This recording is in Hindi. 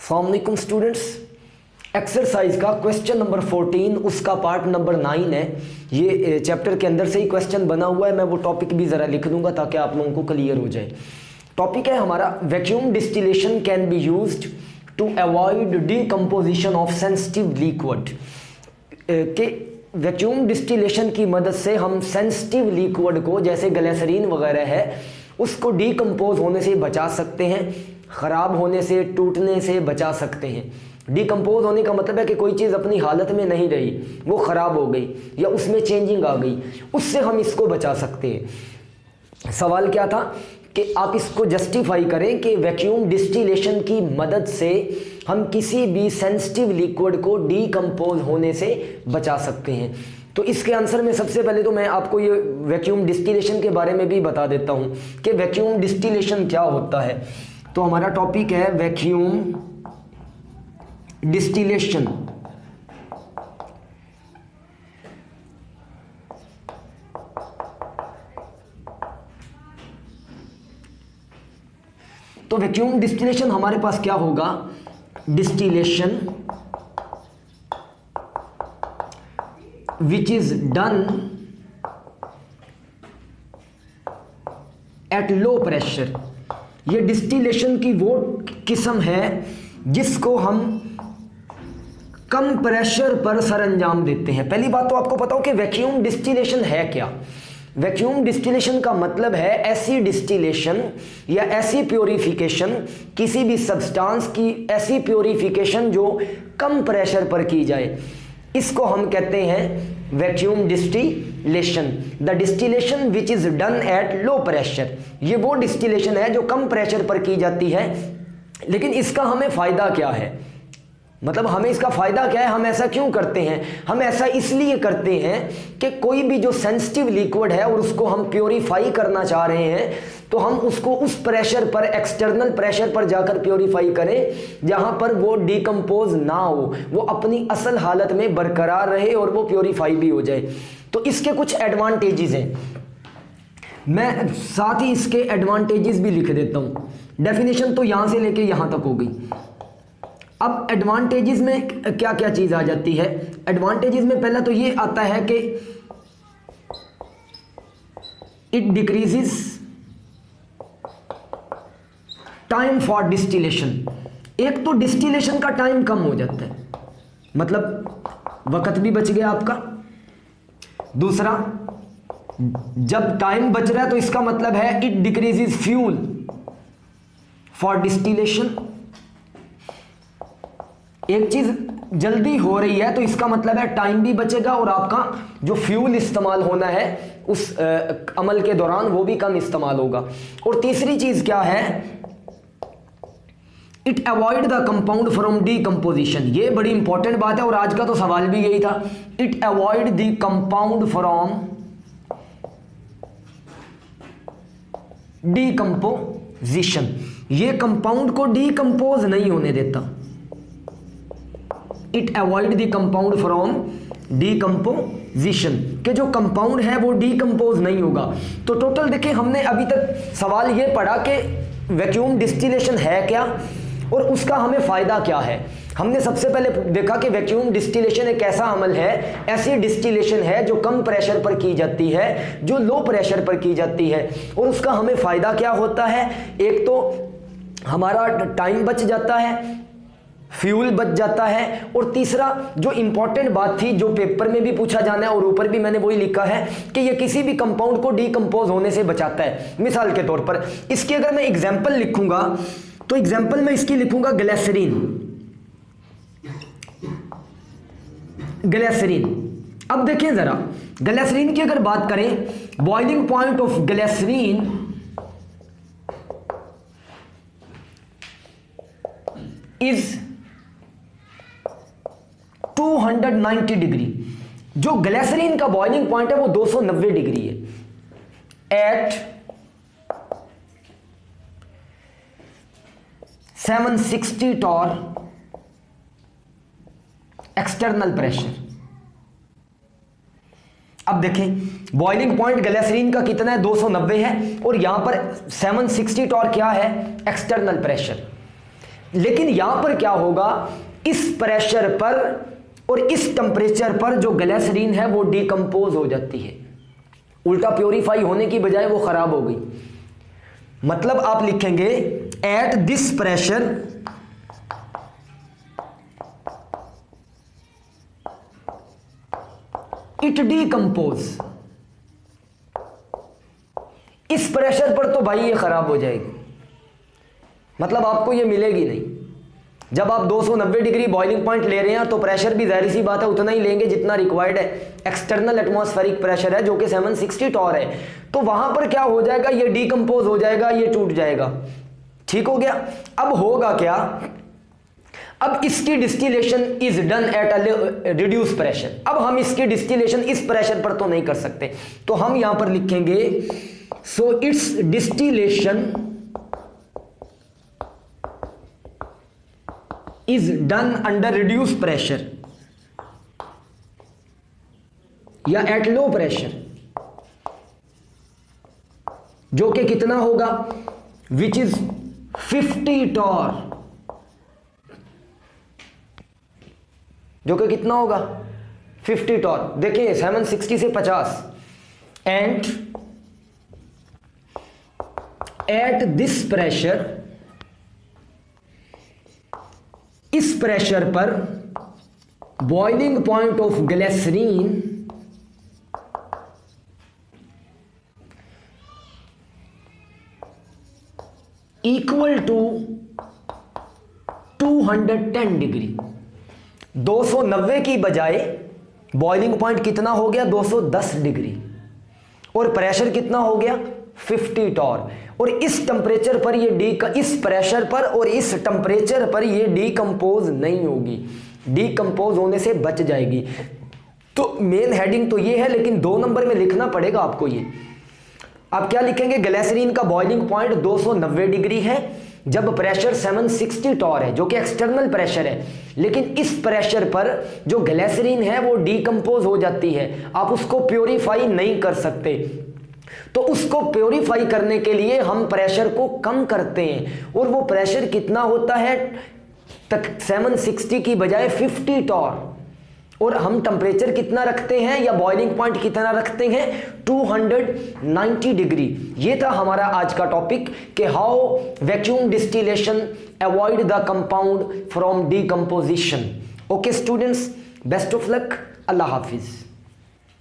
अस्सलाम वालेकुम स्टूडेंट्स। एक्सरसाइज का क्वेश्चन नंबर 14 उसका पार्ट नंबर 9 है। ये चैप्टर के अंदर से ही क्वेश्चन बना हुआ है। मैं वो टॉपिक भी ज़रा लिख दूंगा ताकि आप लोगों को क्लियर हो जाए। टॉपिक है हमारा vacuum distillation can be used to avoid decomposition of sensitive liquid. के वैक्यूम डिस्टिलेशन की मदद से हम सेंसिटिव लिक्विड को, जैसे ग्लिसरीन वगैरह है, उसको डीकम्पोज होने से बचा सकते हैं, ख़राब होने से, टूटने से बचा सकते हैं। डीकम्पोज होने का मतलब है कि कोई चीज़ अपनी हालत में नहीं रही, वो ख़राब हो गई या उसमें चेंजिंग आ गई, उससे हम इसको बचा सकते हैं। सवाल क्या था कि आप इसको जस्टिफाई करें कि वैक्यूम डिस्टिलेशन की मदद से हम किसी भी सेंसिटिव लिक्विड को डीकम्पोज होने से बचा सकते हैं। तो इसके आंसर में सबसे पहले तो मैं आपको ये वैक्यूम डिस्टिलेशन के बारे में भी बता देता हूँ कि वैक्यूम डिस्टिलेशन क्या होता है। तो हमारा टॉपिक है वैक्यूम डिस्टिलेशन। तो वैक्यूम डिस्टिलेशन हमारे पास क्या होगा? Distillation which is done at low pressure. ये डिस्टिलेशन की वो किस्म है जिसको हम कम प्रेशर पर सरंजाम देते हैं। पहली बात तो आपको पता हो कि वैक्यूम डिस्टिलेशन है क्या। वैक्यूम डिस्टिलेशन का मतलब है ऐसी डिस्टिलेशन या ऐसी प्योरीफिकेशन, किसी भी सब्सटेंस की ऐसी प्योरीफिकेशन जो कम प्रेशर पर की जाए, इसको हम कहते हैं vacuum distillation. The distillation which is done at low pressure. ये वो डिस्टिलेशन है जो कम प्रेशर पर की जाती है। लेकिन इसका हमें फ़ायदा क्या है? मतलब हमें इसका फ़ायदा क्या है, हम ऐसा क्यों करते हैं? हम ऐसा इसलिए करते हैं कि कोई भी जो सेंसिटिव लिक्विड है और उसको हम प्योरीफाई करना चाह रहे हैं, तो हम उसको उस प्रेशर पर, एक्सटर्नल प्रेशर पर जाकर प्योरीफाई करें जहां पर वो डीकम्पोज ना हो, वो अपनी असल हालत में बरकरार रहे और वो प्योरीफाई भी हो जाए। तो इसके कुछ एडवांटेजेस हैं, मैं साथ ही इसके एडवांटेजेस भी लिख देता हूं। डेफिनेशन तो यहां से लेके यहां तक हो गई। अब एडवांटेजेस में क्या क्या चीज आ जाती है? एडवांटेजेस में पहला तो ये आता है कि it decreases time for distillation. एक तो डिस्टिलेशन का टाइम कम हो जाता है, मतलब वक्त भी बच गया आपका। दूसरा, जब टाइम बच रहा है तो इसका मतलब है it decreases fuel for distillation. एक चीज जल्दी हो रही है तो इसका मतलब है टाइम भी बचेगा और आपका जो फ्यूल इस्तेमाल होना है उस अमल के दौरान वो भी कम इस्तेमाल होगा। और तीसरी चीज क्या है? It avoid the compound from decomposition. ये बड़ी इंपॉर्टेंट बात है और आज का तो सवाल भी यही था। It avoid the compound from decomposition. ये कंपाउंड को डीकम्पोज नहीं होने देता। It avoid the compound from decomposition, के जो कंपाउंड है वो डीकम्पोज नहीं होगा। तो टोटल देखें, हमने अभी तक सवाल ये पढ़ा कि वैक्यूम डिस्टिलेशन है क्या और उसका हमें फायदा क्या है। हमने सबसे पहले देखा कि वैक्यूम डिस्टिलेशन एक ऐसा अमल है, ऐसी डिस्टिलेशन है जो कम प्रेशर पर की जाती है, जो लो प्रेशर पर की जाती है। और उसका हमें फायदा क्या होता है? एक तो हमारा टाइम बच जाता है, फ्यूल बच जाता है, और तीसरा जो इंपॉर्टेंट बात थी, जो पेपर में भी पूछा जाना है और ऊपर भी मैंने वही लिखा है कि ये किसी भी कंपाउंड को डीकम्पोज होने से बचाता है। मिसाल के तौर पर इसकी अगर मैं एग्जांपल लिखूंगा तो एग्जांपल में इसकी लिखूंगा ग्लिसरीन। ग्लिसरीन, अब देखें जरा, ग्लिसरीन की अगर बात करें, boiling point of glycerine is 290 degree. जो ग्लिसरीन का बॉइलिंग पॉइंट है वो 290 डिग्री है एट 760 टॉर एक्सटर्नल प्रेशर। अब देखें, बॉइलिंग पॉइंट ग्लिसरीन का कितना है? 290 है, और यहां पर 760 टॉर क्या है? External pressure. लेकिन यहां पर क्या होगा, इस प्रेशर पर और इस टेम्परेचर पर जो ग्लिसरीन है वो डिकम्पोज हो जाती है, उल्टा प्योरीफाई होने की बजाय वो खराब हो गई। मतलब आप लिखेंगे eight this pressure it decompose. इस प्रेशर पर तो भाई ये खराब हो जाएगी, मतलब आपको ये मिलेगी नहीं। जब आप 290 डिग्री बॉइलिंग पॉइंट ले रहे हैं तो प्रेशर भी जाहिर सी बात है उतना ही लेंगे जितना रिक्वायर्ड है। एक्सटर्नल एटमॉस्फेरिक प्रेशर है जो कि 760 टॉर है, तो वहां पर क्या हो जाएगा, ये डिकम्पोज हो जाएगा, ये टूट जाएगा। ठीक हो गया। अब होगा क्या, अब इसकी distillation is done at a reduce pressure. अब हम इसकी डिस्टिलेशन इस प्रेशर पर तो नहीं कर सकते, तो हम यहां पर लिखेंगे so it's distillation is done under reduced pressure या at low pressure, जो कि कितना होगा, which is 50 टॉर, जो कि कितना होगा 50 टॉर। देखिए 760 से 50 एंड एट दिस प्रेशर, इस प्रेशर पर boiling point of glycerine equal to 210 degree. 290 की बजाय बॉइलिंग पॉइंट कितना हो गया, 210 डिग्री, और प्रेशर कितना हो गया 50 टॉर। और इस टेम्परेचर पर ये इस प्रेशर पर और इस टेम्परेचर पर ये डिकम्पोज नहीं होगी, डिकम्पोज होने से बच जाएगी। तो मेन हेडिंग तो ये है, लेकिन 2 नंबर में लिखना पड़ेगा आपको ये। आप क्या लिखेंगे, ग्लिसरीन का बॉइलिंग पॉइंट 290 डिग्री है जब प्रेशर 760 टॉर है जो कि एक्सटर्नल प्रेशर है, लेकिन इस प्रेशर पर जो ग्लिसरीन है वो डिकम्पोज हो जाती है, आप उसको प्योरीफाई नहीं कर सकते। तो उसको प्योरीफाई करने के लिए हम प्रेशर को कम करते हैं, और वो प्रेशर कितना होता है, तक 760 की बजाय 50 टॉर, और हम टेम्परेचर कितना रखते हैं या बॉइलिंग पॉइंट कितना रखते हैं 290 डिग्री। ये था हमारा आज का टॉपिक कि how vacuum distillation avoid the compound from decomposition. Okay students, best of luck, Allah Hafiz.